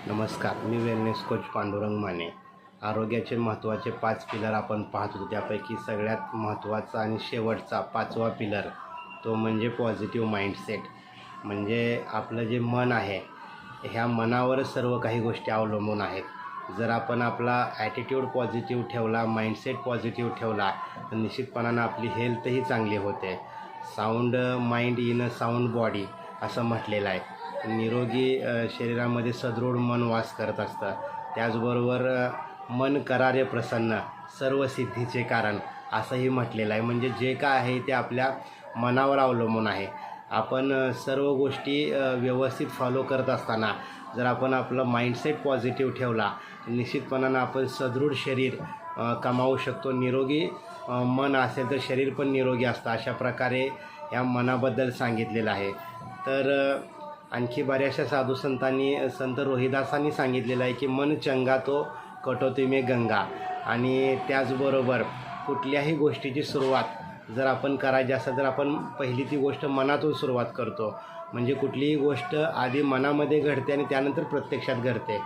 नमस्कार, मी wellness coach Pandurang Mane. आरोग्याचे महत्त्वाचे 5 पिलर आपण पाहत होतो. त्यापैकी सगळ्यात महत्त्वाचा आणि शेवटचा 5वा पिलर तो म्हणजे पॉझिटिव्ह माइंडसेट. म्हणजे आपलं जे मन आहे, ह्या मनावरच सर्व काही गोष्टी अवलंबून आहेत. जर आपण आपला ॲटिट्यूड पॉझिटिव्ह ठेवला, माइंडसेट पॉझिटिव्ह ठेवला, तर निश्चितपणानं आपली हेल्थही चांगली होते. Sound mind in a sound body असं म्हटलेलं आहे. निरोगी शरीरामध्ये सदृढ मन वास करत असतं. त्याचबरोबर मन करारे प्रसन्न सर्व सिद्धीचे कारण असंही म्हटलेलं आहे. म्हणजे जे काय आहे ते आपल्या मनावर अवलंबून आहे. आपण सर्व गोष्टी व्यवस्थित फॉलो करत असताना जर आपण आपलं माइंडसेट पॉझिटिव्ह ठेवला, निश्चितपणानं आपण सदृढ शरीर कमावू शकतो. निरोगी मन असेल तर शरीर पण निरोगी असतं. अशा प्रकारे या मनाबद्दल सांगितलेलं आहे. तर आणखी बऱ्याचशा साधूसंतांनी, संत रोहिदासांनी सांगितलेलं आहे की मन चंगा तो कटोती में गंगा. आणि त्याचबरोबर कुठल्याही गोष्टीची सुरुवात जर आपण करायची असेल तर आपण पहिली ती गोष्ट मनातून सुरुवात करतो. म्हणजे कुठलीही गोष्ट आधी मनामध्ये घडते आणि त्यानंतर प्रत्यक्षात घडते.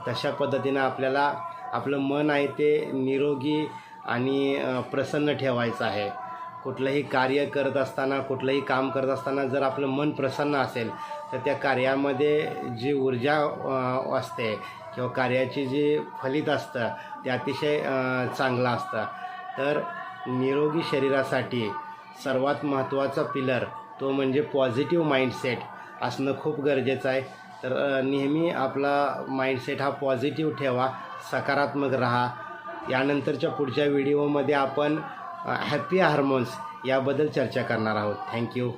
तशा पद्धतीनं आपल्याला आपलं मन आहे ते निरोगी आणि प्रसन्न ठेवायचं आहे. कुठलंही कार्य करत असताना, कुठलंही काम करत असताना जर आपलं मन प्रसन्न असेल तर त्या कार्यामध्ये जी ऊर्जा असते किंवा कार्याची जी फलित असतं ते अतिशय चांगलं असतं. तर निरोगी शरीरासाठी सर्वात महत्त्वाचा पिलर तो म्हणजे पॉझिटिव्ह माइंडसेट असणं खूप गरजेचं आहे. तर नेहमी आपला माइंडसेट हा पॉझिटिव्ह ठेवा, सकारात्मक राहा. यानंतरच्या पुढच्या व्हिडिओमध्ये आपण हॅपी हार्मोन्स याबद्दल चर्चा करणार आहोत. थँक्यू.